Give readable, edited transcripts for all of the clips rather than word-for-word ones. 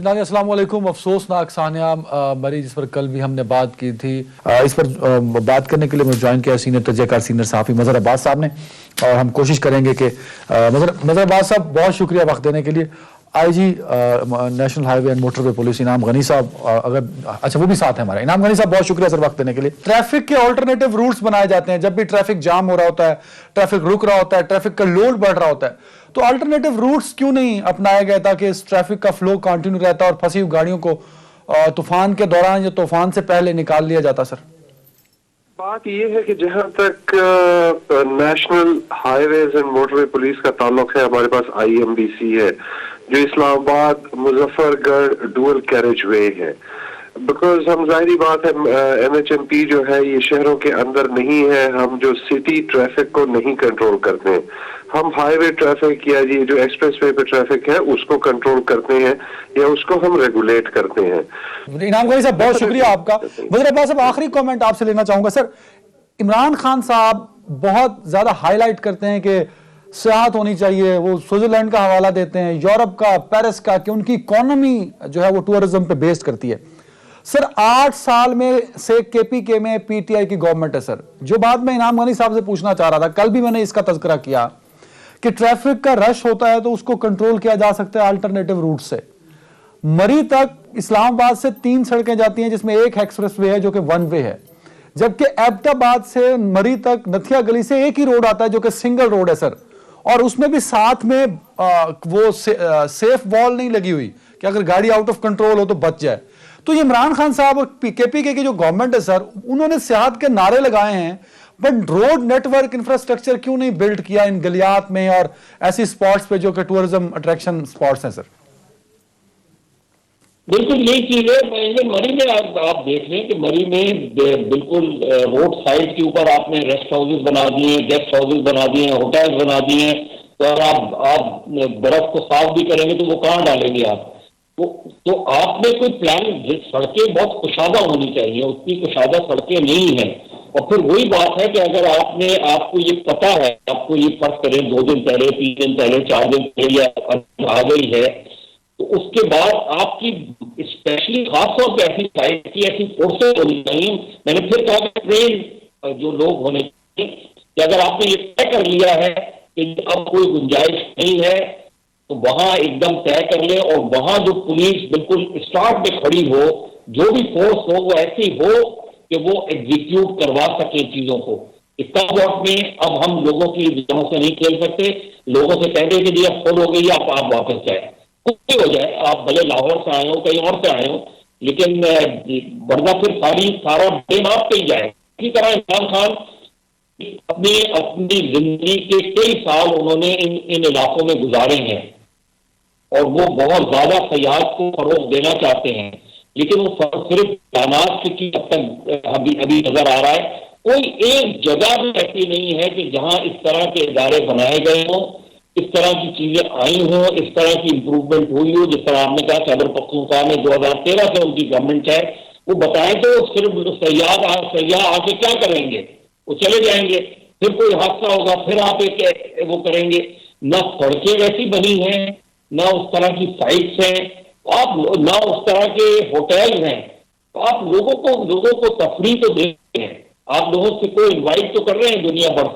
ناظرین السلام علیکم. افسوسناک سانحہ مری جس پر کل بھی ہم نے بات کی تھی, اس پر بات کرنے کے لیے مجھے جوائن کیا سینئر تجزیہ کار سینئر صحافی مظہر عباس صاحب نے, اور ہم کوشش کریں گے کہ مظہر عباس صاحب بہت شکریہ وقت دینے کے لیے. I G national highway and motorway police Inam Ghani صاحب, اگر اچھا وہ بھی ساتھ ہیں ہمارے. انعام غنی صاحب بہت شکریہ سر وقت دینے کے لیے. ٹریفک کے آلٹرنیٹیو روٹس بنائے جاتے ہیں جب بھی ٹریفک جام ہو رہا ہوتا ہے, ٹریفک رک رہا ہوتا ہے, ٹریفک کا لوڈ بڑھ رہا ہوتا ہے, تو آلٹرنیٹیو روٹس کیوں نہیں اپنائے گئے تاکہ اس ٹریفک کا فلو کنٹینیو رہتا اور پھنسی ہوئی گاڑیوں کو طوفان کے دوران یا طوفان سے پہلے نکال لیا جاتا؟ سر بات یہ ہے کہ جہاں تک national highways and motorway police کا تعلق ہے, ہمارے پاس IMBC ہے جو اسلام آباد مظفر گڑھ ڈوئل کیریج وے ہے. بیکاز ہم ظاہری بات ہے MHMP جو ہے یہ شہروں کے اندر نہیں ہے, ہم جو سٹی ٹریفک کو نہیں کنٹرول کرتے ہیں, ہم ہائی وے ٹریفک یا یہ جو ایکسپریس وے پہ ٹریفک ہے اس کو کنٹرول کرتے ہیں یا اس کو ہم ریگولیٹ کرتے ہیں. انعام غنی صاحب بہت شکریہ آپ کا. مظہر عباس صاحب آخری کامنٹ آپ سے لینا چاہوں گا. سر عمران خان صاحب بہت زیادہ ہائی لائٹ کرتے ہیں کہ سیاحت ہونی چاہیے, وہ سوئٹزرلینڈ کا حوالہ دیتے ہیں, یورپ کا, پیرس کا, کہ ان کی اکانومی جو ہے وہ ٹورزم پہ بیسڈ کرتی ہے. سر 8 سال میں سے KPK میں PTI کی گورنمنٹ ہے. سر جو بات میں انعام غنی صاحب سے پوچھنا چاہ رہا تھا, کل بھی میں نے اس کا تذکرہ کیا کہ ٹریفک کا رش ہوتا ہے تو اس کو کنٹرول کیا جا سکتا ہے آلٹرنیٹیو روٹ سے. مری تک اسلام آباد سے 3 سڑکیں جاتی ہیں جس میں ایک ایکسپریس وے ہے جو کہ 1 وے ہے, جبکہ ایبٹ آباد سے مری تک نتھیا گلی سے ایک ہی روڈ آتا ہے جو کہ سنگل روڈ ہے. سر اور اس میں بھی ساتھ میں وہ سیف وال نہیں لگی ہوئی کہ اگر گاڑی آؤٹ آف کنٹرول ہو تو بچ جائے. تو یہ عمران خان صاحب اور KPK کی جو گورنمنٹ ہے سر, انہوں نے سیاحت کے نعرے لگائے ہیں, but road network infrastructure کیوں نہیں بلڈ کیا ان گلیات میں اور ایسی سپاٹس پہ جو کہ ٹورزم اٹریکشن سپاٹس ہیں؟ سر بالکل یہی چیز ہے. مری میں آپ دیکھ لیں کہ مری میں بالکل روڈ سائڈ کے اوپر آپ نے ریسٹ ہاؤسز بنا دیے, گیسٹ ہاؤسز بنا دیے, ہوٹل بنا دیے, تو اگر آپ برف کو صاف بھی کریں گے تو وہ کہاں ڈالیں گے آپ؟ تو آپ نے کوئی پلان, سڑکیں بہت کشادہ ہونی چاہیے, اتنی کشادہ سڑکیں نہیں ہیں. اور پھر وہی بات ہے کہ اگر آپ کو یہ پتا ہے, آپ کو یہ فرق کریں 2 دن پہلے, 3 دن پہلے, 4 دن پہلے آ گئی ہے, تو اس کے بعد آپ کی اسپیشلی خاص طور پہ ایسی سائٹ کی ایسی فورسز ہونی چاہیے. میں نے پھر کہا کہ ٹرین جو لوگ ہونے چاہیے کہ اگر آپ نے یہ طے کر لیا ہے کہ اب کوئی گنجائش نہیں ہے تو وہاں ایک دم طے کر لیں, اور وہاں جو پولیس بالکل اسٹارٹ پہ کھڑی ہو, جو بھی فورس ہو وہ ایسی ہو کہ وہ ایگزیکیوٹ کروا سکے چیزوں کو. اس وقت میں اب ہم لوگوں کی جانوں سے نہیں کھیل سکتے. لوگوں سے کہتے کہ جی اب فل ہو گئی, آپ واپس جائیں, کچھ بھی ہو جائے, آپ بھلے لاہور سے آئے ہو, کہیں اور سے آئے ہو, لیکن ورنہ پھر سارا بلیم آپ پہ ہی جائے. اسی طرح عمران خان اپنی زندگی کے کئی سال انہوں نے ان علاقوں میں گزارے ہیں اور وہ بہت زیادہ سیاحت کو فروغ دینا چاہتے ہیں, لیکن وہ صرف بیانات کی اب تک ابھی نظر آ رہا ہے. کوئی ایک جگہ بھی ایسی نہیں ہے کہ جہاں اس طرح کے ادارے بنائے گئے ہوں, اس طرح کی چیزیں آئی ہوں, اس طرح کی امپروومنٹ ہوئی ہو. جس طرح آپ نے کہا خیبر پختونخوا میں 2013 سے ان کی گورنمنٹ ہے, وہ بتائیں تو صرف سیاح آ کے کیا کریں گے؟ وہ چلے جائیں گے, پھر کوئی حادثہ ہوگا, پھر آپ وہ کریں گے. نہ سڑکیں ویسی بنی ہیں, نہ اس طرح کی سائٹس ہیں, نہ اس طرح کے ہوٹل ہیں. تو آپ لوگوں کو تفریح تو دیتے ہیں, آپ لوگوں سے کوئی انوائٹ تو کر رہے ہیں دنیا بھر,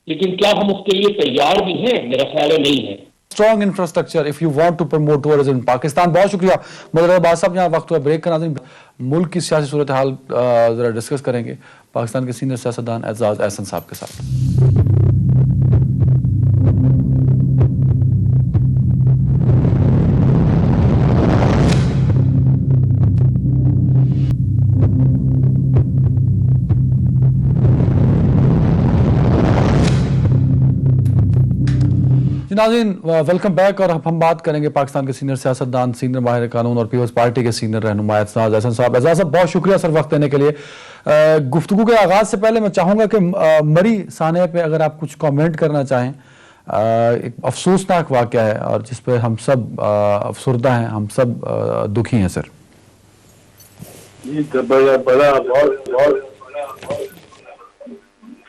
لیکن کیا ہم اس کے لیے تیار بھی ہیں؟ میرا خیال ہے نہیں ہے. Strong infrastructure if you want to promote tourism in Pakistan. بہت شکریہ مظہر عباس صاحب. یہاں وقت ہوا بریک کرنا, ملک کی سیاسی صورتحال ذرا ڈسکس کریں گے پاکستان کے سینئر سیاستدان اعزاز احسن صاحب کے ساتھ. ناظرین ویلکم بیک, اور ہم بات کریں گے پاکستان کے سینئر سیاستدان, سینئر ماہر قانون اور پیپلز پارٹی کے سینئر رہنما اعزاز احسن صاحب. اعزاز صاحب بہت شکریہ سر وقت دینے کے لیے. گفتگو کے آغاز سے پہلے میں چاہوں گا کہ مری سانحے پہ اگر آپ کچھ کامنٹ کرنا چاہیں. ایک افسوسناک واقعہ ہے اور جس پہ ہم سب افسردہ ہیں, ہم سب دکھی ہیں سر. جی بڑا بہت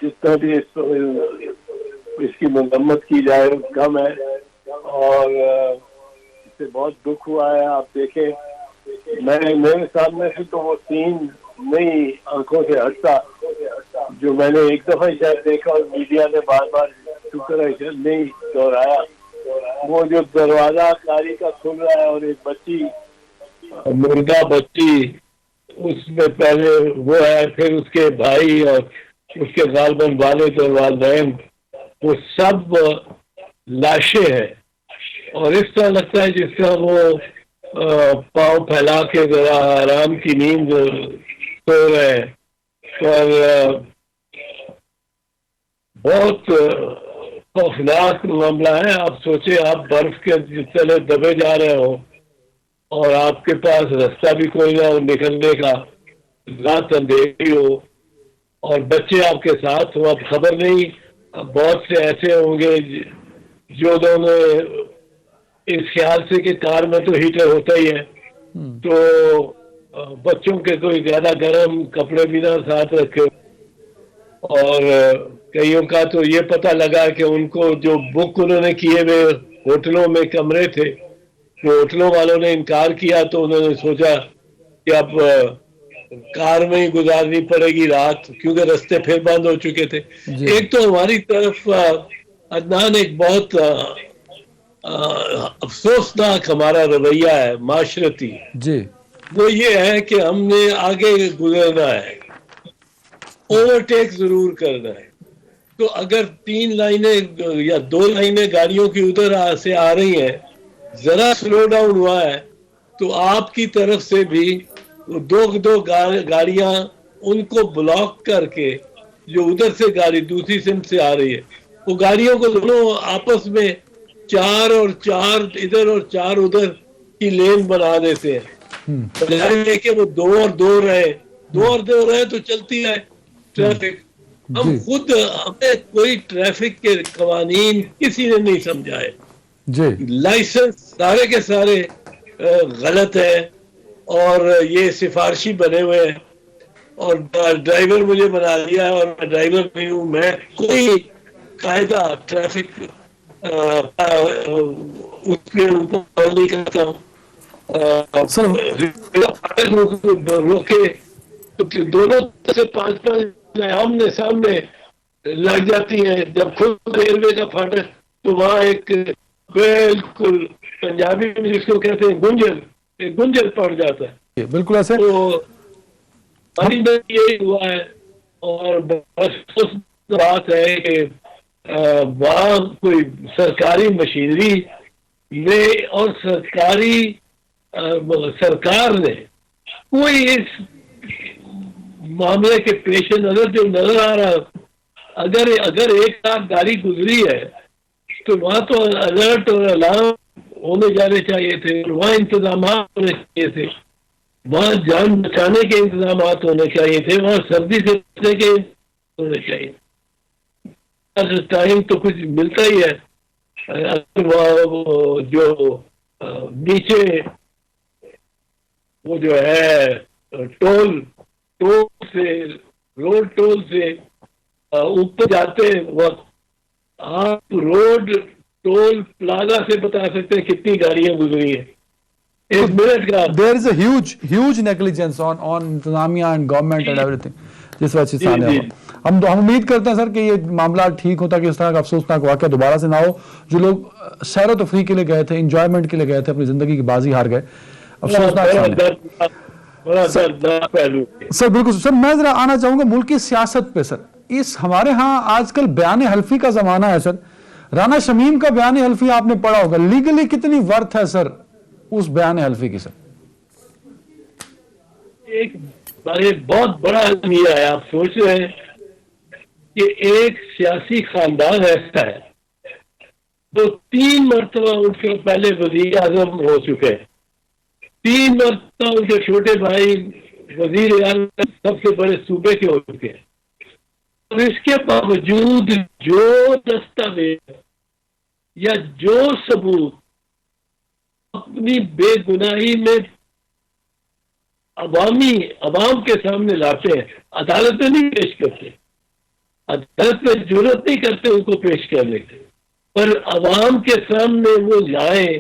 جس طرح بھی اس کی مرمت کی جائے کم ہے, اور اس سے بہت دکھ ہوا ہے. آپ دیکھیں میرے سامنے سے تو وہ سین نہیں آنکھوں سے ہٹتا جو میں نے ایک دفعہ شاید دیکھا اور میڈیا نے بار بار شکر ہے نہیں دہرایا. وہ جو دروازہ گاڑی کا کھل رہا ہے اور ایک بچی مردہ بچی اس میں پہلے وہ ہے, پھر اس کے بھائی اور اس کے غالباً والد اور والدین وہ سب لاشیں ہیں. اور اس طرح لگتا ہے جس طرح وہ پاؤں پھیلا کے ذرا آرام کی نیند سو رہے ہیں. اور بہت خوفناک معاملہ ہے. آپ سوچیں آپ برف کے تلے دبے جا رہے ہو اور آپ کے پاس راستہ بھی کوئی نہ ہو نکلنے کا, رات اندھیری ہو اور بچے آپ کے ساتھ ہو. اب خبر نہیں بہت سے ایسے ہوں گے جو دونوں اس خیال سے کہ کار میں تو ہیٹر ہوتا ہی ہے تو بچوں کے کوئی زیادہ گرم کپڑے بھی نہ ساتھ رکھے. اور کئیوں کا تو یہ پتہ لگا کہ ان کو جو بک انہوں نے کیے ہوئے ہوٹلوں میں کمرے تھے وہ ہوٹلوں والوں نے انکار کیا تو انہوں نے سوچا کہ اب کار میں ہی گزارنی پڑے گی رات کیونکہ رستے پھر بند ہو چکے تھے. ایک تو ہماری طرف عدنان ایک بہت افسوسناک ہمارا رویہ ہے معاشرتی, وہ یہ ہے کہ ہم نے آگے گزرنا ہے, اوورٹیک ضرور کرنا ہے. تو اگر 3 لائنیں یا 2 لائنیں گاڑیوں کی ادھر سے آ رہی ہیں, ذرا سلو ڈاؤن ہوا ہے تو آپ کی طرف سے بھی 2 گاڑیاں ان کو بلاک کر کے جو ادھر سے گاڑی دوسری سمت سے آ رہی ہے وہ گاڑیوں کو دونوں آپس میں 4 اور 4 ادھر اور 4 ادھر کی لین بنا دیتے ہیں. بجائے کہ وہ 2 اور 2 رہے, 2 اور 2 رہے تو چلتی ہے ٹریفک. ہم خود ہمیں کوئی ٹریفک کے قوانین کسی نے نہیں سمجھائے. لائسنس سارے کے سارے غلط ہے اور یہ سفارشی بنے ہوئے ہیں اور ڈرائیور مجھے بنا دیا ہے اور میں ڈرائیور نہیں ہوں. میں کوئی قاعدہ ٹریفک اس کے اوپر نہیں کرتا ہوں. روکے تو دونوں سے 5 آمنے سامنے لگ جاتی ہیں. جب خود ریلوے کا پھاٹک تو وہاں ایک بالکل پنجابی میں جس کو کہتے ہیں گنجل پڑ جاتا ہے. بالکل ایسے تو یہی ہوا ہے. اور بس بات ہے کہ وہاں کوئی سرکاری مشینری میں اور سرکار نے کوئی اس معاملے کے پیش نظر جو نظر آ رہا, اگر 1 گاڑی گزری ہے تو وہاں تو الرٹ اور الارم ہونے جانے چاہیے تھے, وہاں انتظامات ہونے چاہیے تھے, وہاں جان بچانے کے انتظامات ہونے چاہیے تھے, وہاں سردی سے بچنے کے ہونے چاہیے. ٹائم تو کچھ ملتا ہی ہے. جو نیچے وہ جو ہے ٹول سے روڈ ٹول سے اوپر جاتے وقت آپ روڈ ٹول پلازا سے بتا سکتے ہیں کتنی گاڑیاں گزری ہیں 1 منٹ کا. There is a huge negligence on انتظامیہ and government and everything. جس وجہ سے ہم امید کرتے ہیں سر کہ یہ معاملات ٹھیک ہوتا کہ اس طرح کا افسوسناک واقعہ دوبارہ سے نہ ہو. جو لوگ سیر و تفریح کے لیے گئے تھے, انجوائمنٹ کے لیے گئے تھے, اپنی زندگی کی بازی ہار گئے, افسوسناک سر. بالکل سر, میں ذرا آنا چاہوں گا ملک کی سیاست پہ. سر ہمارے ہاں آج کل بیان حلفی کا زمانہ ہے. سر رانا شمیم کا بیان حلفی آپ نے پڑھا ہوگا, لیگلی کتنی ورتھ ہے سر اس بیان حلفی کی؟ سر ایک بہت بڑا المیہ ہے. آپ سوچ رہے ہیں کہ ایک سیاسی خاندان ایسا ہے تو 3 مرتبہ ان کے پہلے وزیر اعظم ہو چکے ہیں, 3 مرتبہ ان کے چھوٹے بھائی وزیر اعظم سب سے بڑے صوبے کے ہو چکے ہیں. اور اس کے باوجود جو دستاویز یا جو ثبوت اپنی بے گناہی میں عوام کے سامنے لاتے ہیں, عدالت میں نہیں پیش کرتے, عدالت میں ضرورت نہیں کرتے ان کو پیش کرنے کی, پر عوام کے سامنے وہ لائیں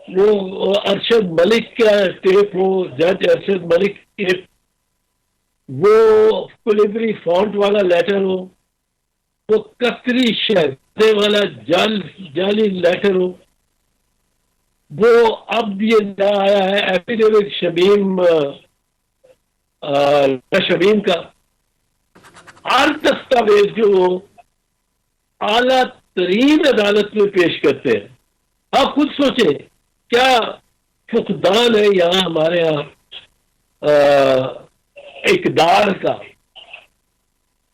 وہ ارشد ملک کا ٹیپ ہو، جج ارشد ملک ٹیپ، وہ کلیبری فونٹ والا لیٹر ہو، وہ قطری شہزادے والا جعلی لیٹر ہو، وہ اب یہ نیا آیا ہے ایفیڈیوٹ شمیم کا، ہر دستاویز جو اعلیٰ ترین عدالت میں پیش کرتے ہیں. آپ خود سوچیں کیا فقدان ہے یہاں ہمارے یہاں اقدار کا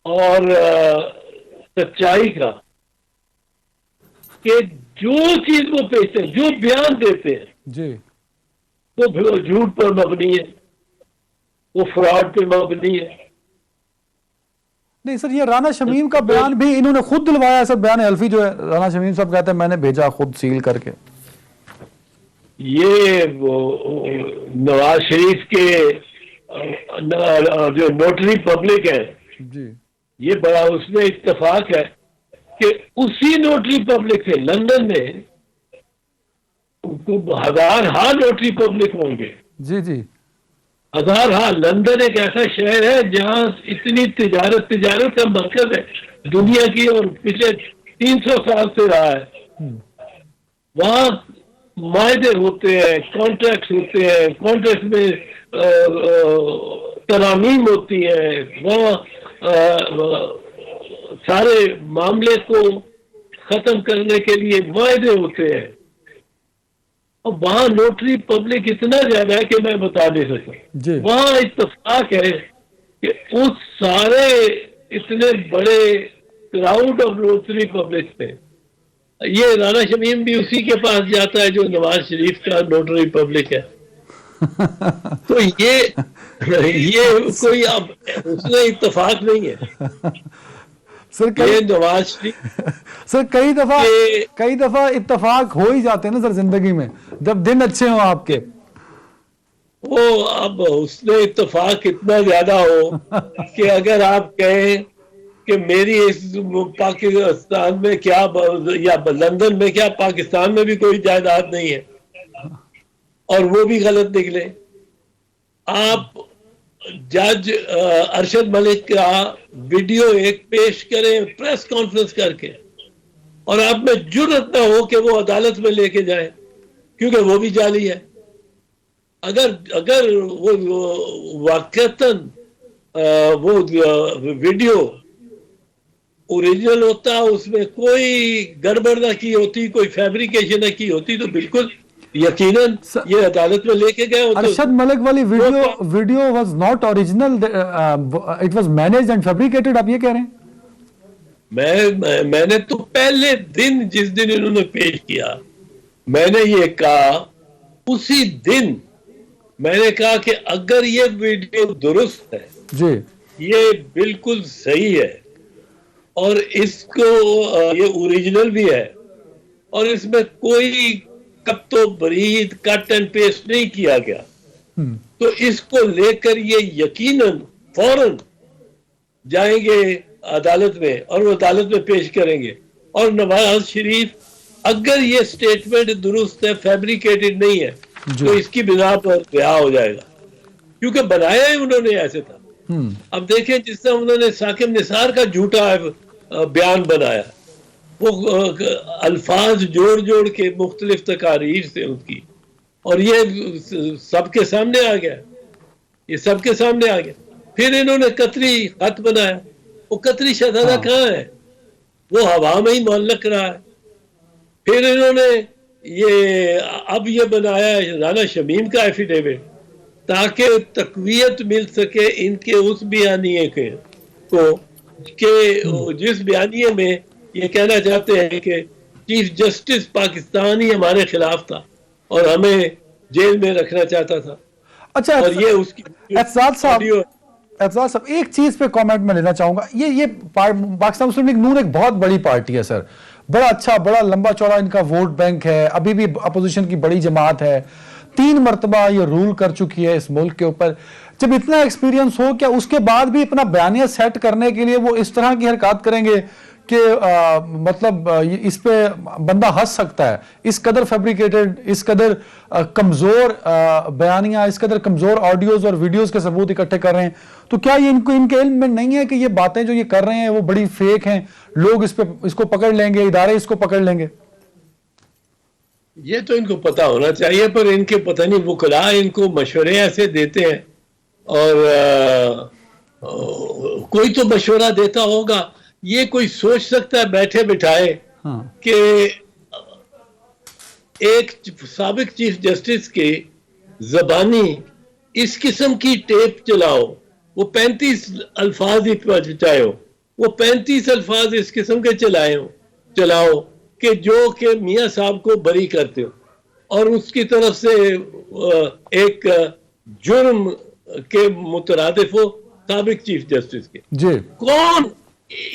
اور سچائی کا، کہ جو چیز وہ پیشتے ہیں، جو بیان دیتے ہیں جی وہ جھوٹ پر مبنی ہے، وہ فراڈ پہ مبنی ہے. نہیں سر، یہ رانا شمیم کا بیان بھی انہوں نے خود دلوایا ہے سر، بیان حلفی جو ہے رانا شمیم صاحب کہتے ہیں میں نے بھیجا خود سیل کر کے. یہ نواز شریف کے جو نوٹری پبلک ہے، جی یہ بڑا اس میں اتفاق ہے کہ اسی نوٹری پبلک سے لندن میں ہزار ہاں نوٹری پبلک ہوں گے، جی جی ہزار ہاں. لندن ایک ایسا شہر ہے جہاں اتنی تجارت کا مرکز ہے دنیا کی، اور پچھلے 300 سال سے رہا ہے. وہاں معاہدے ہوتے ہیں، کانٹریکٹس ہوتے ہیں، کانٹریکٹ میں ترامیم ہوتی ہیں، وہاں سارے معاملے کو ختم کرنے کے لیے معاہدے ہوتے ہیں. اور وہاں نوٹری پبلک اتنا زیادہ ہے کہ میں بتا نہیں سکتا. جی وہاں اتفاق ہے کہ اس سارے اتنے بڑے کراؤڈ آف نوٹری پبلک سے یہ رانا شمیم بھی اسی کے پاس جاتا ہے جو نواز شریف کا نوٹری پبلک ہے. تو یہ کوئی اب اس میں اتفاق نہیں ہے. سر یہ نواز شریف سر کئی دفعہ اتفاق ہو ہی جاتے ہیں نا سر زندگی میں، جب دن اچھے ہوں آپ کے. وہ اب اس میں اتفاق اتنا زیادہ ہو کہ اگر آپ کہیں کہ میری اس پاکستان میں کیا یا لندن میں کیا پاکستان میں بھی کوئی جائیداد نہیں ہے، اور وہ بھی غلط نکلے. آپ جج ارشد ملک کا ویڈیو ایک پیش کریں پریس کانفرنس کر کے، اور آپ میں جرأت نہ ہو کہ وہ عدالت میں لے کے جائیں کیونکہ وہ بھی جعلی ہے. اگر وہ واقعتاً وہ ویڈیو اوریجنل ہوتا، اس میں کوئی گڑبڑ نہ کی ہوتی، کوئی فیبریکیشن نہ کی ہوتی، تو بالکل یقیناً یہ عدالت میں لے کے گئے ہوتے. ارشد ملک والی video was not original, it was managed and fabricated, آپ یہ کہہ رہے ہیں؟ میں نے تو پہلے دن جس دن انہوں نے پیش کیا میں نے یہ کہا، اسی دن میں نے کہا کہ اگر یہ ویڈیو درست ہے، جی یہ بالکل صحیح ہے، اور اس کو یہ اوریجنل بھی ہے، اور اس میں کوئی کت و برید کٹ اینڈ پیسٹ نہیں کیا گیا، تو اس کو لے کر یہ یقیناً فوراً جائیں گے عدالت میں اور وہ عدالت میں پیش کریں گے. اور نواز شریف اگر یہ سٹیٹمنٹ درست ہے، فیبریکیٹڈ نہیں ہے، تو اس کی بنا پر رہا ہو جائے گا، کیونکہ بنایا ہی انہوں نے ایسے تھا. اب دیکھیں جس طرح انہوں نے ثاقب نثار کا جھوٹا بیان بنایا، وہ الفاظ جوڑ کے مختلف تقاریر سے ان کی، اور یہ سب کے سامنے آ گیا، یہ سب کے سامنے آ گیا. پھر انہوں نے قطری خط بنایا، وہ قطری شہزادہ کہاں ہے؟ وہ ہوا میں ہی معلق رہا ہے. پھر انہوں نے اب یہ بنایا رانا شمیم کا ایفیڈیوٹ، تاکہ تقویت مل سکے ان کے اس بیانیے کو، کہ جس بیانیے میں یہ کہنا چاہتے ہیں کہ چیف جسٹس پاکستان ہی ہمارے خلاف تھا اور ہمیں جیل میں رکھنا چاہتا تھا. اچھا اور یہ اس کی اعتزاز صاحب ایک چیز پہ کامنٹ میں لینا چاہوں گا. یہ پاکستان مسلم لیگ نون ایک بہت بڑی پارٹی ہے سر، بڑا اچھا بڑا لمبا چوڑا ان کا ووٹ بینک ہے، ابھی بھی اپوزیشن کی بڑی جماعت ہے، 3 مرتبہ یہ رول کر چکی ہے اس ملک کے اوپر. جب اتنا ایکسپیرینس ہو، کیا اس کے بعد بھی اپنا بیانیہ سیٹ کرنے کے لیے وہ اس طرح کی حرکات کریں گے کہ مطلب اس پہ بندہ ہنس سکتا ہے، اس قدر فیبریکیٹڈ، اس قدر کمزور بیانیاں، اس قدر کمزور آڈیوز اور ویڈیوز کے ثبوت اکٹھے کر رہے ہیں، تو کیا یہ ان کے علم میں نہیں ہے کہ یہ باتیں جو یہ کر رہے ہیں وہ بڑی فیک ہیں، لوگ اس کو پکڑ لیں گے، ادارے اس کو پکڑ لیں گے؟ یہ تو ان کو پتا ہونا چاہیے، پر ان کے پتہ نہیں وکلاء ان کو مشورے ایسے دیتے ہیں، اور کوئی تو مشورہ دیتا ہوگا. یہ کوئی سوچ سکتا ہے بیٹھے بٹھائے کہ ایک سابق چیف جسٹس کے زبانی اس قسم کی ٹیپ چلاؤ، وہ 35 الفاظ چاہے ہو، وہ 35 الفاظ اس قسم کے چلاؤ کہ جو کہ میاں صاحب کو بری کرتے ہو، اور اس کی طرف سے ایک جرم کے مترادف ہو سابق چیف جسٹس کے. جی کون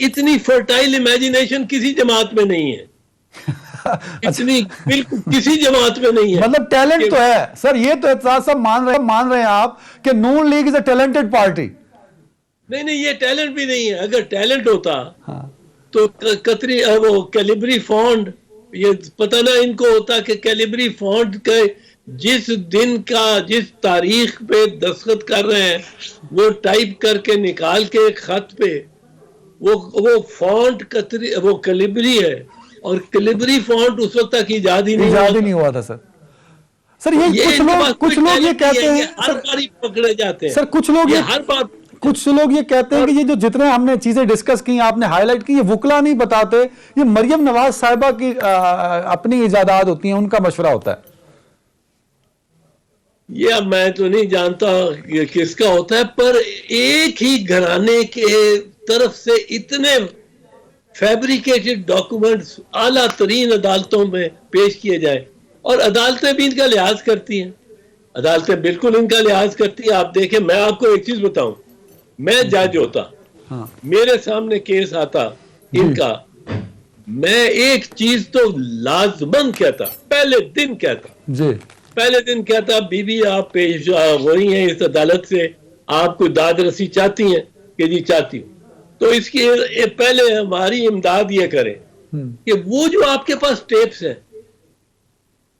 اتنی فرٹائل امیجنیشن کسی جماعت میں نہیں ہے، اتنی بالکل کسی جماعت میں نہیں ہے. مطلب ٹیلنٹ تو ہے سر، یہ تو اعتراض صاحب مان رہے ہیں آپ کہ نون league is a talented party. نہیں یہ ٹیلنٹ بھی نہیں ہے. اگر ٹیلنٹ ہوتا تو قطری وہ کیلیبری فونٹ، یہ پتہ نہ ان کو ہوتا کہ کیلیبری فونٹ کے جس دن کا جس تاریخ پہ دستخط کر رہے ہیں وہ ٹائپ کر کے نکال کے ایک خط پہ وہ فونٹ قطری وہ کیلیبری ہے، اور کیلیبری فونٹ اس وقت تک ایجاد ہی نہیں ہوا تھا. سر یہ کچھ لوگ یہ کہتے ہیں، ہر باری پکڑے جاتے ہیں سر، کچھ لوگ یہ کہتے ہیں کہ یہ جو جتنے ہم نے چیزیں ڈسکس کی، آپ نے ہائی لائٹ کی، یہ وکلا نہیں بتاتے، یہ مریم نواز صاحبہ کی اپنی ایجادات ہوتی ہیں، ان کا مشورہ ہوتا ہے. یہ اب میں تو نہیں جانتا کہ کس کا ہوتا ہے، پر ایک ہی گھرانے کے طرف سے اتنے فیبریکیٹڈ ڈاکومنٹس اعلیٰ ترین عدالتوں میں پیش کیے جائیں، اور عدالتیں بھی ان کا لحاظ کرتی ہیں، عدالتیں بالکل ان کا لحاظ کرتی ہیں. آپ دیکھیں، میں آپ کو ایک چیز بتاؤں، میں جج ہوتا، میرے سامنے کیس آتا ان کا، میں ایک چیز تو لازمن کہتا، پہلے دن کہتا بی بی آپ پیش ہوئی ہیں اس عدالت سے، آپ کو داد رسی چاہتی ہیں کہ جی چاہتی ہوں، تو اس کی پہلے ہماری امداد یہ کریں کہ وہ جو آپ کے پاس ٹیپس ہیں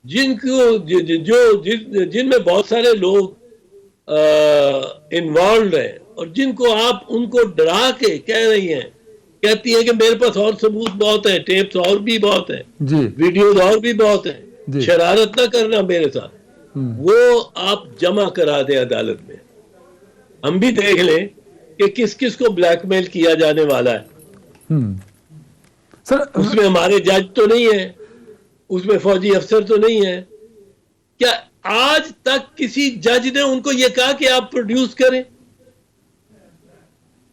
جن میں بہت سارے لوگ انوالوڈ ہیں، اور جن کو آپ ان کو ڈرا کے کہتی ہیں کہ میرے پاس اور ثبوت بہت ہیں، ٹیپس اور بھی بہت ہیں، ویڈیوز اور بھی بہت ہیں، شرارت نہ کرنا میرے ساتھ، وہ آپ جمع کرا دیں عدالت میں. ہم بھی دیکھ لیں کہ کس کس کو بلیک میل کیا جانے والا ہے. اس میں ہمارے جج تو نہیں ہیں، اس میں فوجی افسر تو نہیں ہے. کیا آج تک کسی جج نے ان کو یہ کہا کہ آپ پروڈیوس کریں؟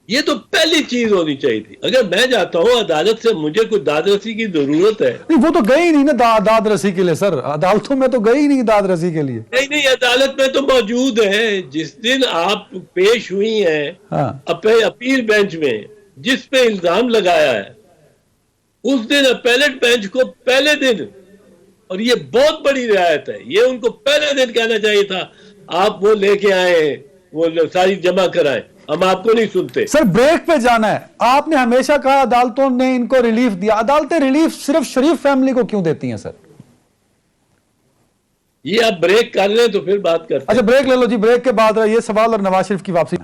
یہ تو پہلی چیز ہونی چاہیے تھی. اگر میں جاتا ہوں عدالت سے، مجھے کوئی داد رسی کی ضرورت ہے، وہ تو گئی نہیں نا داد رسی کے لیے سر، عدالتوں میں تو گئی نہیں داد رسی کے لیے. نہیں عدالت میں تو موجود ہے. جس دن آپ پیش ہوئی ہیں اپیل بینچ میں، جس پہ الزام لگایا ہے، اس دن اپیلٹ بینچ کو پہلے دن، اور یہ بہت بڑی رعایت ہے، یہ ان کو پہلے دن کہنا چاہیے تھا آپ وہ لے کے آئے، وہ ساری جمع کرائیں، ہم آپ کو نہیں سنتے. سر بریک پہ جانا ہے، آپ نے ہمیشہ کہا عدالتوں نے ان کو ریلیف دیا، عدالتیں ریلیف صرف شریف فیملی کو کیوں دیتی ہیں سر؟ یہ آپ بریک کر لیں تو پھر بات کرتے ہیں. اچھا بریک لے لو جی، بریک کے بعد یہ سوال اور نواز شریف کی واپسی.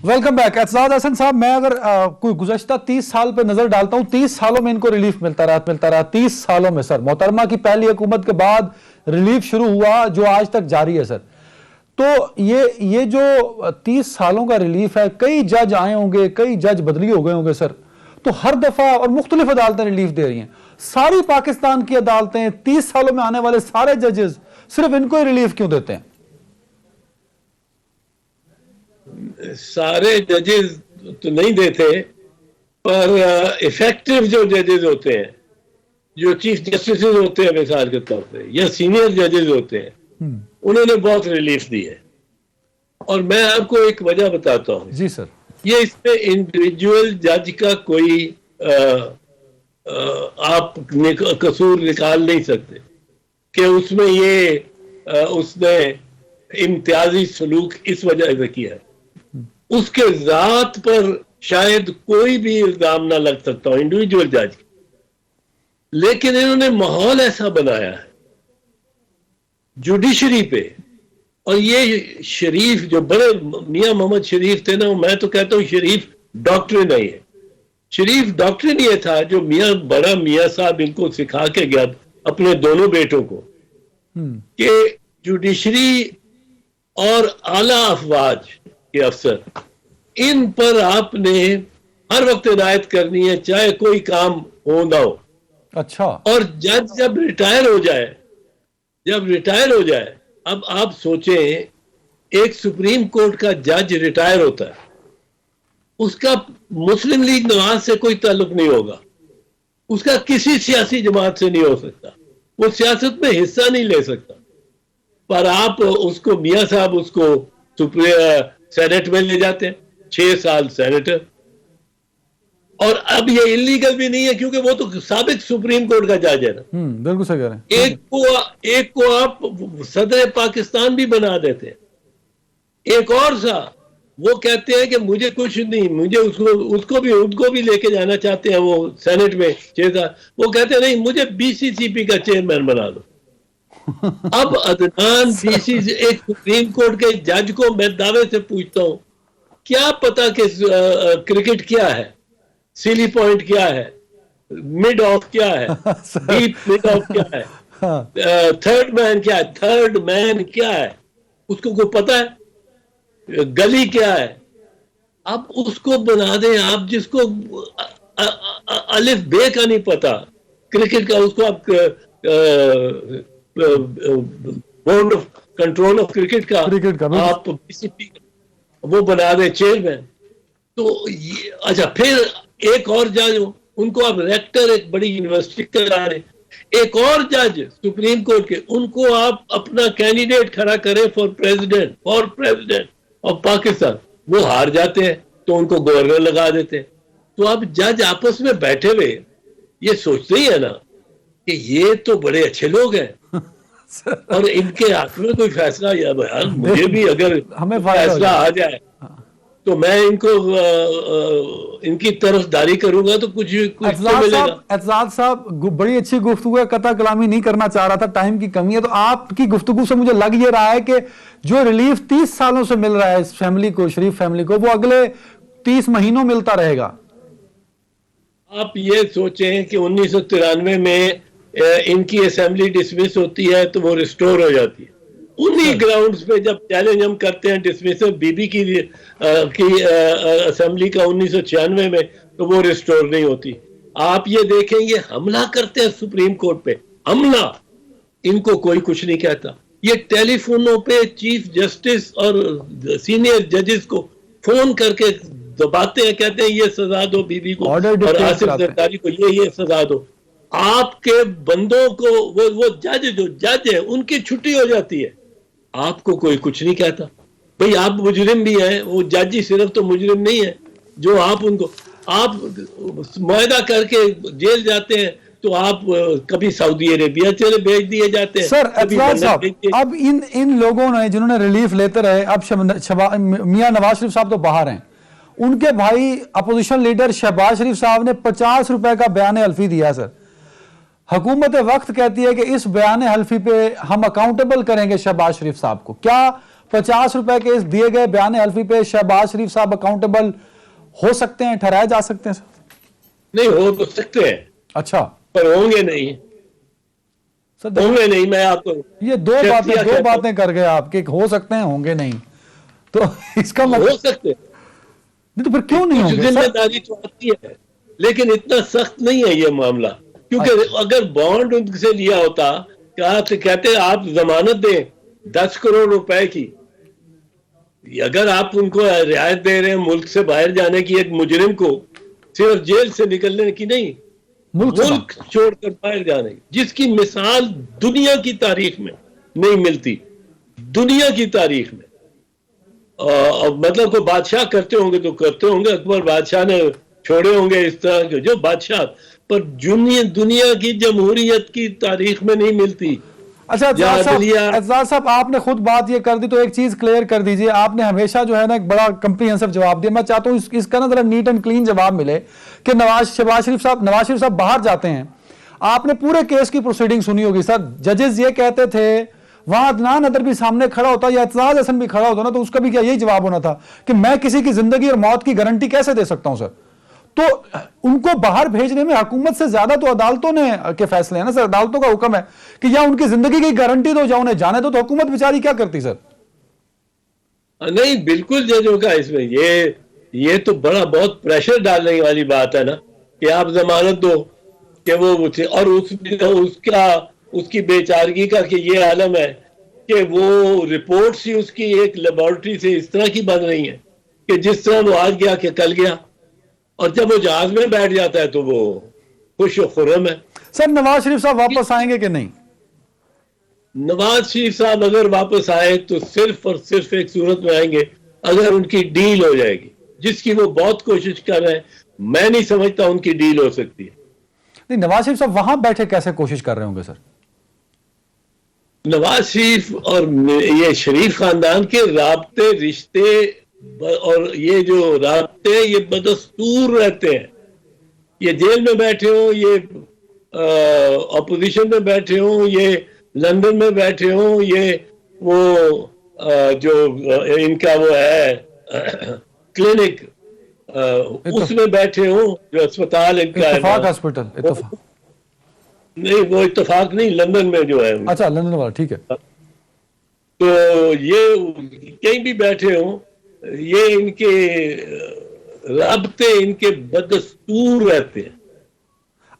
Welcome back. اعتزاز احسن صاحب، میں اگر کوئی گزشتہ 30 سال پہ نظر ڈالتا ہوں، 30 سالوں میں ان کو ریلیف ملتا رہا 30 سالوں میں سر. محترمہ کی پہلی حکومت کے بعد ریلیف شروع ہوا جو آج تک جاری ہے سر. تو یہ جو 30 سالوں کا ریلیف ہے، کئی جج آئے ہوں گے، کئی جج بدلی ہو گئے ہوں گے سر، تو ہر دفعہ اور مختلف عدالتیں ریلیف دے رہی ہیں. ساری پاکستان کی عدالتیں 30 سالوں میں آنے والے سارے ججز صرف ان کو ہی ریلیف کیوں دیتے ہیں؟ سارے ججز تو نہیں دیتے، پر ایفیکٹو جو ججز ہوتے ہیں، جو چیف جسٹس ہوتے ہیں مثال کے طور پہ، یا سینئر ججز ہوتے ہیں، انہوں نے بہت ریلیف دی ہے. اور میں آپ کو ایک وجہ بتاتا ہوں. جی سر. یہ اس میں انڈیویجول جج کا کوئی آپ قصور نکال نہیں سکتے کہ اس میں یہ اس نے امتیازی سلوک اس وجہ سے کیا ہے. اس کے ذات پر شاید کوئی بھی الزام نہ لگ سکتا ہو انڈیویجول جج، لیکن انہوں نے ماحول ایسا بنایا ہے جوڈیشری پہ. اور یہ شریف جو بڑے میاں محمد شریف تھے نا، میں تو کہتا ہوں شریف ڈاکٹر نہیں ہے. شریف ڈاکٹر یہ تھا جو بڑا میاں صاحب ان کو سکھا کے گیا اپنے دونوں بیٹوں کو کہ جوڈیشری اور اعلیٰ افواج کے افسر، ان پر آپ نے ہر وقت عنایت کرنی ہے چاہے کوئی کام ہو نہ ہو. اچھا. اور جج جب ریٹائر ہو جائے اب آپ سوچیں ایک سپریم کورٹ کا جج ریٹائر ہوتا ہے، اس کا مسلم لیگ نواز سے کوئی تعلق نہیں ہوگا، اس کا کسی سیاسی جماعت سے نہیں ہو سکتا، وہ سیاست میں حصہ نہیں لے سکتا. پر آپ اس کو میاں صاحب اس کو سینٹ میں لے جاتے ہیں، 6 سال سینیٹر. اور اب یہ انلیگل بھی نہیں ہے کیونکہ وہ تو سابق سپریم کورٹ کا جج ہے نا. بالکل صحیح کہہ رہے ہیں. ایک کو آپ صدر پاکستان بھی بنا دیتے ہیں، ایک اور سا وہ کہتے ہیں کہ مجھے کچھ نہیں، مجھے اس کو بھی لے کے جانا چاہتے ہیں وہ سینٹ میں 6 سال، وہ کہتے ہیں نہیں مجھے BCCP کا چیئرمین بنا دو. اب عدنان ایک سپریم کورٹ کے جج کو میں دعوے سے پوچھتا ہوں کیا پتا کہ کرکٹ کیا ہے، سیلی پوائنٹ کیا ہے، مڈ آف کیا ہے، ڈیپ مڈ آف کیا ہے، تھرڈ مین کیا ہے، اس کو کوئی پتا ہے، گلی کیا ہے. اب اس کو بنا دیں آپ جس کو الف بے کا نہیں پتا کرکٹ کا، اس کو آپ board of control of cricket کا آپ وہ بنا دیں چیئرمین. تو اچھا پھر ایک اور جج ان کو آپ ریکٹر ایک بڑی یونیورسٹی کرا رہے، ایک اور جج سپریم کورٹ کے ان کو آپ اپنا کینڈیڈیٹ کھڑا کریں فار پریزیڈنٹ آف پاکستان، وہ ہار جاتے ہیں تو ان کو گورنر لگا دیتے ہیں. تو اب جج آپس میں بیٹھے ہوئے یہ سوچتے ہی ہے نا کہ یہ تو بڑے اچھے لوگ ہیں اور ان کے حق میں کوئی فیصلہ یا مجھے بھی اگر فیصلہ آ جائے تو میں ان کو ان کی طرف داری کروں گا تو کچھ تو ملے گا. اعتزاز صاحب بڑی اچھی گفتگو ہے، قطع کلامی نہیں کرنا چاہ رہا تھا، ٹائم کی کمی ہے. تو آپ کی گفتگو سے مجھے لگ یہ رہا ہے کہ جو ریلیف 30 سالوں سے مل رہا ہے اس فیملی کو، شریف فیملی کو، وہ اگلے 30 مہینوں ملتا رہے گا. آپ یہ سوچیں کہ 1993 میں ان کی اسمبلی ڈسمس ہوتی ہے تو وہ ریسٹور ہو جاتی ہے. انہی گراؤنڈز پہ جب چیلنج ہم کرتے ہیں ڈسمس بی بی کی اسمبلی کا 1996 میں تو وہ ریسٹور نہیں ہوتی. آپ یہ دیکھیں یہ حملہ کرتے ہیں سپریم کورٹ پہ، حملہ، ان کو کوئی کچھ نہیں کہتا. یہ ٹیلی فونوں پہ چیف جسٹس اور سینئر ججز کو فون کر کے دباتے ہیں، کہتے ہیں یہ سزا دو بی بی کو اور آصف زرداری کو یہ سزا دو. آپ کے بندوں کو وہ جج جو جج ہیں ان کی چھٹی ہو جاتی ہے، آپ کو کوئی کچھ نہیں کہتا. بھئی آپ مجرم بھی ہیں، وہ جج ہی صرف تو مجرم نہیں ہے جو آپ ان کو آپ معاہدہ کر کے جیل جاتے ہیں تو آپ کبھی سعودی عربیہ چلے بھیج دیے جاتے ہیں. سر اعتزاز صاحب اب ان لوگوں نے جنہوں نے ریلیف لیتے رہے، اب میاں نواز شریف صاحب تو باہر ہیں، ان کے بھائی اپوزیشن لیڈر شہباز شریف صاحب نے 50 روپے کا بیان حلفی دیا. سر حکومت وقت کہتی ہے کہ اس بیان حلفی پہ ہم اکاؤنٹیبل کریں گے شہباز شریف صاحب کو. کیا 50 روپے کے اس دیے گئے بیان حلفی پہ شہباز شریف صاحب اکاؤنٹیبل ہو سکتے ہیں، ٹھہرائے جا سکتے ہیں؟ سر نہیں ہو تو سکتے ہیں، اچھا، پر ہوں گے نہیں. ہوں گے نہیں. میں آپ کو یہ دو باتیں کر گئے آپ کہ ہو سکتے ہیں، ہوں گے نہیں، تو اس کا ہو سکتے نہیں تو پھر کیوں نہیں ہوں گے؟ ذمہ داری تو آتی ہے لیکن اتنا سخت نہیں ہے یہ معاملہ، کیونکہ اگر بانڈ ان سے لیا ہوتا کہتے آپ ضمانت دیں 10 کروڑ روپے کی، اگر آپ ان کو رعایت دے رہے ہیں ملک سے باہر جانے کی، ایک مجرم کو صرف جیل سے نکلنے کی نہیں، ملک چھوڑ کر باہر جانے کی، جس کی مثال دنیا کی تاریخ میں نہیں ملتی، دنیا کی تاریخ میں. مطلب کوئی بادشاہ کرتے ہوں گے تو کرتے ہوں گے, اکبر بادشاہ نے چھوڑے ہوں گے اس طرح کے جو بادشاہ, پر دنیا کی جمہوریت کی تاریخ میں نہیں ملتی. اچھا اعزاز صاحب, آپ نے خود بات یہ کر دی تو ایک چیز کلیئر کر دیجئے. آپ نے ہمیشہ جو ہے نا ایک بڑا کمپریہنسو جواب دیا, میں چاہتا ہوں اس کا نا ذرا نیٹ اینڈ کلین جواب ملے کہ نواز شریف صاحب باہر جاتے ہیں, آپ نے پورے کیس کی پروسیڈنگ سنی ہوگی سر. ججز یہ کہتے تھے, وہاں عدنان اظہر بھی سامنے کھڑا ہوتا یا اعتزاز حسن بھی کھڑا ہوتا نا, تو اس کا بھی کیا یہی جواب ہونا تھا کہ میں کسی کی زندگی اور موت کی گارنٹی کیسے دے سکتا ہوں سر. تو ان کو باہر بھیجنے میں حکومت سے زیادہ تو عدالتوں نے کے فیصلے ہیں نا سر, عدالتوں کا حکم ہے کہ یا ان کی زندگی کی گارنٹی دو یا انہیں جانے دو, تو حکومت بیچاری کیا کرتی سر؟ نہیں بالکل ججوں کا اس میں یہ تو بڑا بہت پریشر ڈالنے والی بات ہے نا کہ آپ ضمانت دو کہ وہ اور اس کی بیچارگی کا کہ یہ عالم ہے کہ وہ رپورٹس ہی اس کی ایک لیبارٹری سے اس طرح کی بن رہی ہیں کہ جس طرح وہ آج گیا کہ کل گیا, اور جب وہ جہاز میں بیٹھ جاتا ہے تو وہ خوش و خرم ہے. سر نواز شریف صاحب واپس آئیں گے کہ نہیں؟ نواز شریف صاحب اگر واپس آئے تو صرف اور صرف ایک صورت میں آئیں گے اگر ان کی ڈیل ہو جائے گی, جس کی وہ بہت کوشش کر رہے ہیں. میں نہیں سمجھتا ان کی ڈیل ہو سکتی ہے. نہیں, نواز شریف صاحب وہاں بیٹھے کیسے کوشش کر رہے ہوں گے سر؟ نواز شریف اور یہ شریف خاندان کے رابطے رشتے اور یہ جو رابطے یہ بدستور رہتے ہیں. یہ جیل میں بیٹھے ہوں, یہ اپوزیشن میں بیٹھے ہوں, یہ لندن میں بیٹھے ہوں, یہ وہ جو ان کا وہ ہے کلینک اس میں بیٹھے ہوں, جو اسپتال ان کا اتفاق ہاسپٹل, اتفاق نہیں وہ اتفاق نہیں, لندن میں جو ہے. اچھا لندن والا, ٹھیک ہے. تو یہ کہیں بھی بیٹھے ہوں, یہ ان کے رابطے ان کے بدستور رہتے ہیں.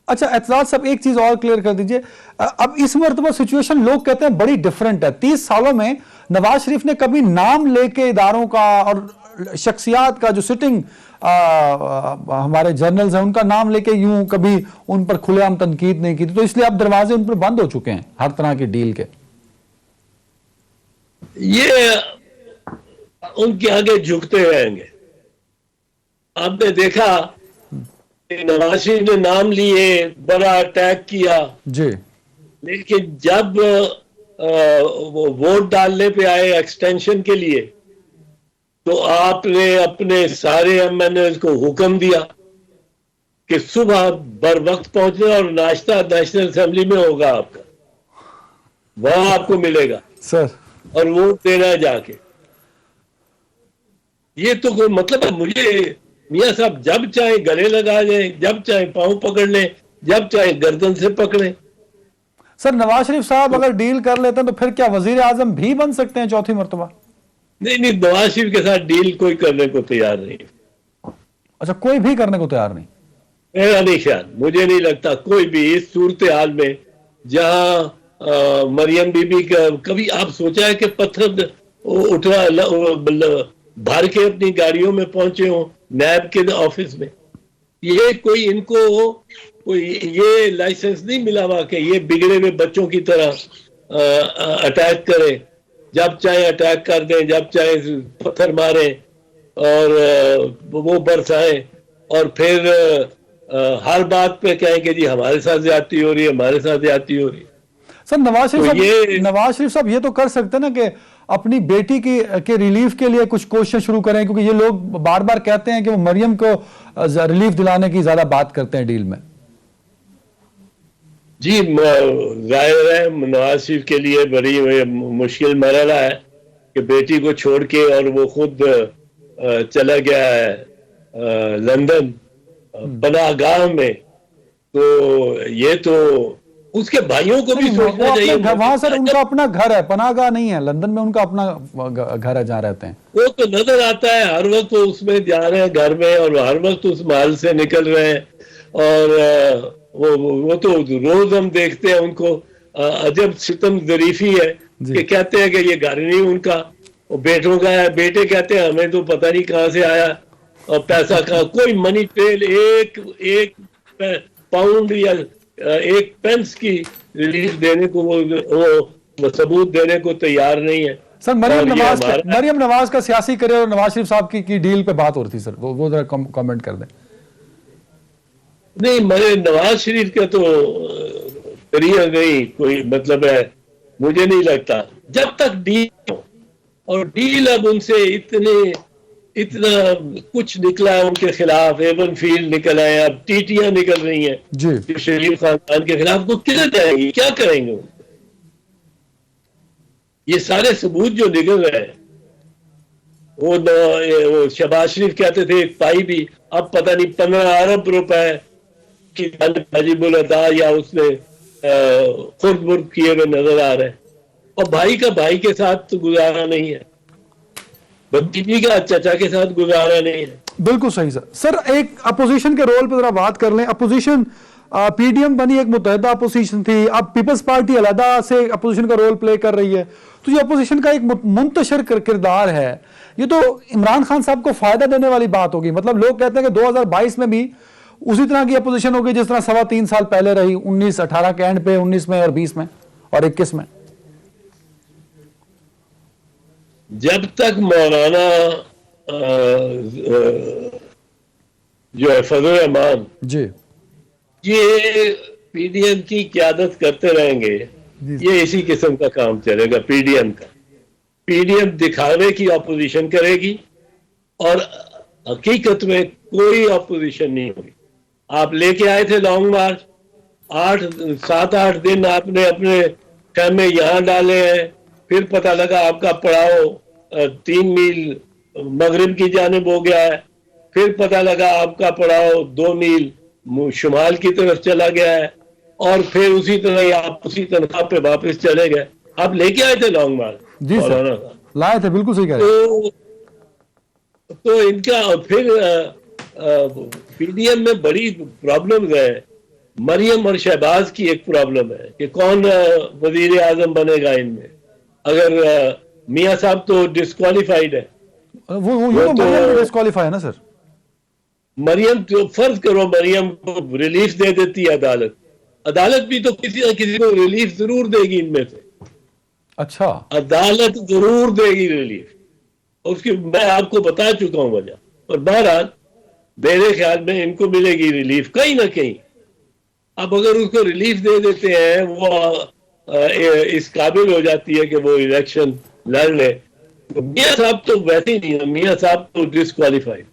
اچھا اعتزاز صاحب ایک چیز اور کلیئر کر دیجئے, اب اس مرتبہ سچویشن لوگ کہتے ہیں بڑی ڈیفرنٹ ہے. 30 سالوں میں نواز شریف نے کبھی نام لے کے اداروں کا اور شخصیات کا, جو سٹنگ ہمارے جرنلز ہیں ان کا نام لے کے یوں کبھی ان پر کھلے عام تنقید نہیں کی تھی, تو اس لیے اب دروازے ان پر بند ہو چکے ہیں ہر طرح کی ڈیل کے. یہ ان کے آگے جھکتے رہیں گے. آپ نے دیکھا کہ نواز شریف نے نام لیے, بڑا اٹیک کیا جی, لیکن جب وہ ووٹ ڈالنے پہ آئے ایکسٹینشن کے لیے تو آپ نے اپنے سارے ایم این ایز کو حکم دیا کہ صبح بر وقت پہنچنا اور ناشتہ نیشنل اسمبلی میں ہوگا آپ کا, وہاں آپ کو ملے گا سر, اور ووٹ دینا ہے جا کے. یہ تو کوئی مطلب ہے؟ مجھے میاں صاحب جب چاہے گلے لگا جائیں, جب چاہے پاؤں پکڑ لیں, جب چاہے گردن سے پکڑیں. سر نواز شریف صاحب اگر ڈیل کر لیتے ہیں تو پھر کیا وزیر اعظم بھی بن سکتے ہیں چوتھی مرتبہ؟ نہیں, نواز شریف کے ساتھ ڈیل کوئی کرنے کو تیار نہیں. اچھا, کوئی بھی کرنے کو تیار نہیں؟ میرا نہیں خیال, مجھے نہیں لگتا کوئی بھی اس صورتحال میں جہاں مریم بی بی کا کبھی آپ سوچا ہے کہ پتھر اٹھا بھر کے اپنی گاڑیوں میں پہنچے ہوں نیب کے آفس میں. یہ کوئی ان کو کوئی یہ لائسنس نہیں ملا ہوا کہ یہ بگڑے ہوئے بچوں کی طرح اٹیک کریں, جب چاہے اٹیک کر دیں, جب چاہے پتھر ماریں اور وہ برسائیں, اور پھر ہر بات پہ کہیں کہ جی ہمارے ساتھ زیادتی ہو رہی ہے, ہمارے ساتھ زیادتی ہو رہی ہے. سر نواز شریف صاحب یہ تو کر سکتے نا کہ اپنی بیٹی کے ریلیف کے لیے کچھ کوشش شروع کریں, کیونکہ یہ لوگ بار بار کہتے ہیں کہ وہ مریم کو ریلیف دلانے کی زیادہ بات کرتے ہیں ڈیل میں. جی ظاہر ہے نواز شریف کے لیے بڑی مشکل مرحلہ ہے کہ بیٹی کو چھوڑ کے اور وہ خود چلا گیا ہے لندن پناہ گاہ میں, تو یہ تو اس کے بھائیوں کو بھی سوچنا چاہیے. وہاں سر ان کا اپنا گھر ہے, پناہ گاہ نہیں ہے, لندن میں ان کا اپنا گھر ہے جہاں رہتے ہیں. وہ تو نظر آتا ہے ہر وقت اس میں جا رہے ہیں گھر میں, اور ہر وقت اس محل سے نکل رہے ہیں, اور وہ تو روز ہم دیکھتے ہیں ان کو. عجب ستم ظریفی ہے کہ کہتے ہیں کہ یہ گھر نہیں ان کا, بیٹوں کا ہے. بیٹے کہتے ہیں ہمیں تو پتہ نہیں کہاں سے آیا اور پیسہ کہاں, کوئی منی ٹریل ایک پاؤنڈ یا ایک پینس کی ریلیف دینے کو وہ ثبوت دینے کو تیار نہیں ہے. سر مریم نواز کا سیاسی کریئر اور نواز شریف صاحب کی ڈیل پہ بات ہو رہی تھی سر, وہ ذرا کامنٹ کر دیں. نہیں, نواز شریف کا تو کریئر نہیں کوئی مطلب ہے, مجھے نہیں لگتا. جب تک ڈیل اور ڈیل اب ان سے اتنا کچھ نکلا ہے ان کے خلاف, ایون فیلڈ نکل آئے, اب ٹیٹیاں نکل رہی ہیں جی شریف خاندان کے خلاف, وہ کدھر جائیں گے, کیا کریں گے؟ یہ سارے ثبوت جو نکل رہے ہیں, وہ شہباز شریف کہتے تھے ایک پائی بھی, اب پتہ نہیں 15 ارب روپے کی عجیب الادا یا اس نے خرد برد کیے ہوئے نظر آ رہے ہیں. اور بھائی کا بھائی کے ساتھ تو گزارا نہیں ہے, بھتیجی کا چچا کے ساتھ گزارا نہیں ہے. بالکل صحیح سر. سر ایک اپوزیشن کے رول پہ ذرا بات کر لیں. اپوزیشن پی ڈی ایم بنی ایک متحدہ اپوزیشن تھی, اب پیپلز پارٹی علیحدہ سے اپوزیشن کا رول پلے کر رہی ہے, تو یہ اپوزیشن کا ایک منتشر کردار ہے, یہ تو عمران خان صاحب کو فائدہ دینے والی بات ہوگی. مطلب لوگ کہتے ہیں کہ 2022 میں بھی اسی طرح کی اپوزیشن ہوگی جس طرح 3.25 سال پہلے رہی, 19-18 کے اینڈ پہ, 19 میں اور 20 میں اور 21 میں. جب تک مولانا جو ہے فضل الرحمان جی یہ پی ڈی ایم کی قیادت کرتے رہیں گے, یہ اسی قسم کا کام چلے گا. پی ڈی ایم کا پی ڈی ایم دکھاوے کی اپوزیشن کرے گی اور حقیقت میں کوئی اپوزیشن نہیں ہوگی. آپ لے کے آئے تھے لانگ مارچ, 7-8 دن آپ نے اپنے خیمے یہاں ڈالے ہیں, پھر پتہ لگا آپ کا پڑاؤ 3 میل مغرب کی جانب ہو گیا ہے, پھر پتہ لگا آپ کا پڑاؤ 2 میل شمال کی طرف چلا گیا ہے, اور پھر اسی طرح آپ اسی تنخواہ پہ واپس چلے گئے. آپ لے کے آئے تھے لانگ مارچ, جی سر لائے تھے, بالکل صحیح کہہ رہے. تو ان کا پھر پی ڈی ایم میں بڑی پرابلم ہے. مریم اور شہباز کی ایک پرابلم ہے کہ کون وزیر اعظم بنے گا ان میں. اگر میاں صاحب تو ڈسکوالیفائڈ ہے, وہ ڈسکوالیفائی ہے نا سر. مریم تو فرض کرو مریم کو ریلیف دے دیتی ہے عدالت, عدالت بھی تو کسی نہ کسی کو ریلیف ضرور دے گی ان میں سے. اچھا, عدالت ضرور دے گی ریلیف, اس کی میں آپ کو بتا چکا ہوں وجہ. اور بہرحال میرے خیال میں ان کو ملے گی ریلیف کہیں نہ کہیں. اب اگر اس کو ریلیف دے دیتے ہیں, وہ اس قابل ہو جاتی ہے کہ وہ الیکشن لڑ لے. میاں صاحب تو ویسے ہی نہیں ہے, میاں صاحب تو ڈسکوالیفائڈ.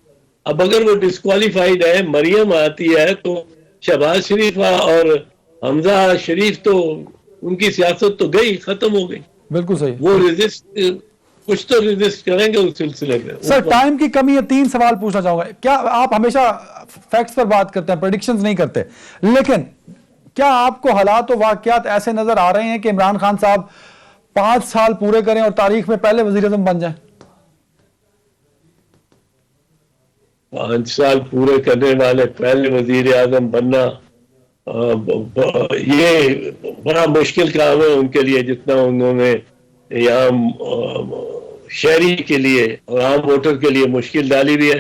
اب اگر وہ ڈسکوالیفائڈ ہے, مریم آتی ہے, تو شہباز شریف اور حمزہ شریف تو ان کی سیاست تو گئی, ختم ہو گئی. بالکل صحیح. وہ کچھ تو ریزسٹ کریں گے اس سلسلے میں. سر ٹائم کی کمی ہے, 3 سوال پوچھنا چاہوں گا. کیا آپ ہمیشہ فیکٹس پر بات کرتے ہیں, پریڈکشنز نہیں کرتے, لیکن کیا آپ کو حالات و واقعات ایسے نظر آ رہے ہیں کہ عمران خان صاحب 5 سال پورے کریں اور تاریخ میں پہلے وزیر اعظم بن جائیں؟ 5 سال پورے کرنے والے پہلے وزیر اعظم بننا یہ بڑا مشکل کام ہے ان کے لیے, جتنا انہوں نے یہاں شہری کے لیے اور عام ووٹر کے لیے مشکل ڈالی بھی ہے.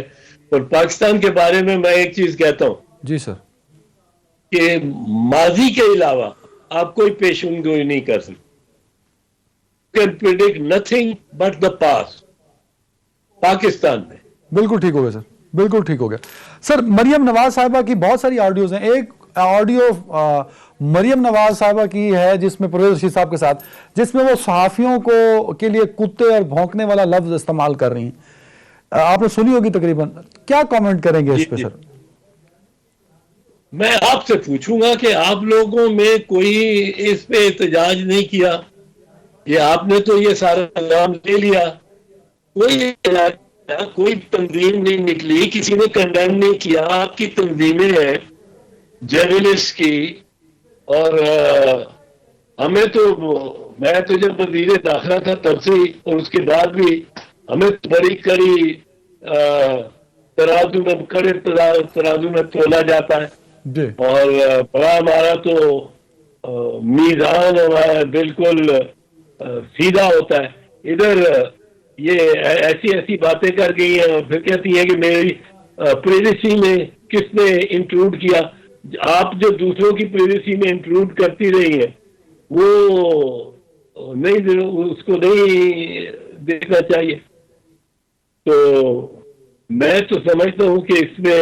اور پاکستان کے بارے میں ایک چیز کہتا ہوں. جی سر. کہ ماضی کے علاوہ آپ کوئی پیشن گوئی نہیں کر سکتے. can predict nothing but the past. Pakistan میں بالکل ٹھیک ہو گیا سر, بالکل ٹھیک ہو گیا سر. مریم نواز صاحبہ کی بہت ساری آڈیوز ہیں. ایک آڈیو مریم نواز صاحبہ کی ہے جس میں پرویز رشید صاحب کے ساتھ, جس میں وہ صحافیوں کو کے لیے کتے اور بھونکنے والا لفظ استعمال کر رہی ہیں. آپ نے سنی ہوگی تقریباً, کیا کامنٹ کریں گے اس پہ سر؟ میں آپ سے پوچھوں گا کہ آپ لوگوں میں کوئی اس پہ احتجاج نہیں کیا؟ یہ آپ نے تو یہ سارا الزام لے لیا, کوئی تنظیم نہیں نکلی, کسی نے کنڈیم نہیں کیا. آپ کی تنظیمیں ہیں جرنلسٹ کی, اور ہمیں تو, میں تو جب وزیر داخلہ تھا تب سے, اور اس کے بعد بھی ہمیں بڑی کڑی ترازو میں تولا جاتا ہے, اور بڑا ہمارا تو میزان ہمارا بالکل سیدھا ہوتا ہے. ادھر یہ ایسی باتیں کر گئی ہیں, اور پھر کہتی ہیں کہ میری پریویسی میں کس نے انکلوڈ کیا. آپ جو دوسروں کی پریویسی میں انکلوڈ کرتی رہی ہیں, وہ نہیں اس کو نہیں دیکھنا چاہیے. تو میں تو سمجھتا ہوں کہ اس میں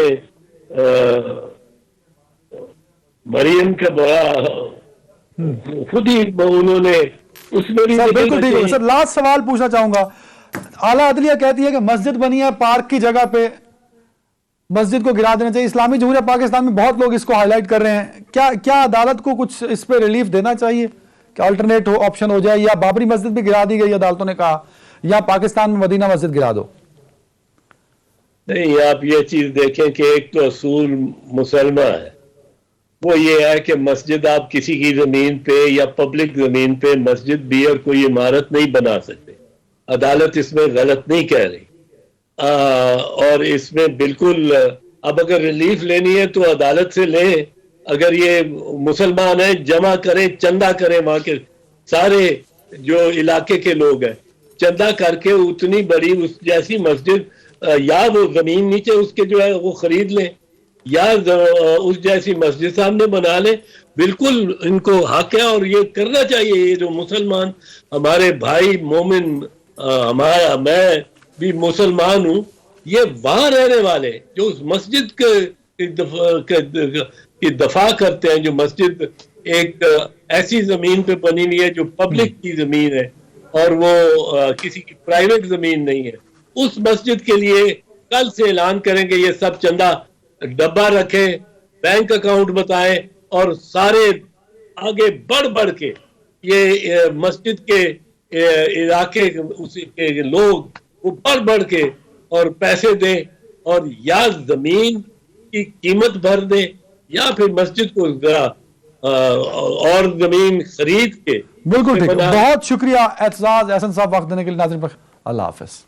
مریم کا بڑا خود ہی انہوں نے اس میں بھی بالکل ٹھیک ہے سر. لاسٹ سوال پوچھنا چاہوں گا. اعلیٰ عدلیہ کہتی ہے کہ مسجد بنی ہے پارک کی جگہ پہ, مسجد کو گرا دینا چاہیے. اسلامی جمہوریہ پاکستان میں بہت لوگ اس کو ہائی لائٹ کر رہے ہیں. کیا عدالت کو کچھ اس پہ ریلیف دینا چاہیے کہ آلٹرنیٹ آپشن ہو جائے, یا بابری مسجد بھی گرا دی گئی عدالتوں نے کہا, یا پاکستان میں مدینہ مسجد گرا دو؟ نہیں, آپ یہ چیز دیکھیں کہ ایک تو اصول مسلمہ ہے, وہ یہ ہے کہ مسجد آپ کسی کی زمین پہ یا پبلک زمین پہ مسجد بھی اور کوئی عمارت نہیں بنا سکتے. عدالت اس میں غلط نہیں کہہ رہی, اور اس میں بالکل اب اگر ریلیف لینی ہے تو عدالت سے لیں. اگر یہ مسلمان ہیں جمع کریں, چندہ کریں, وہاں کے سارے جو علاقے کے لوگ ہیں چندہ کر کے اتنی بڑی اس جیسی مسجد, یا وہ زمین نیچے اس کے جو ہے وہ خرید لیں, یا اس جیسی مسجد سامنے بنا لیں. بالکل ان کو حق ہے اور یہ کرنا چاہیے. یہ جو مسلمان ہمارے بھائی مومن, ہمارا میں بھی مسلمان ہوں, یہ وہاں رہنے والے جو اس مسجد کی دفاع کرتے ہیں, جو مسجد ایک ایسی زمین پہ بنی ہوئی ہے جو پبلک کی زمین ہے اور وہ کسی کی پرائیویٹ زمین نہیں ہے, اس مسجد کے لیے کل سے اعلان کریں کہ یہ سب چندہ ڈبہ رکھیں, بینک اکاؤنٹ بتائیں, اور سارے آگے بڑھ کے یہ مسجد کے علاقے کے لوگ وہ بڑھ کے اور پیسے دیں, اور یا زمین کی قیمت بھر دیں یا پھر مسجد کو اور زمین خرید کے. بالکل ٹھیک ہے, بہت شکریہ اعتزاز احسن صاحب وقت دینے کے لیے. ناظرین پر اللہ حافظ.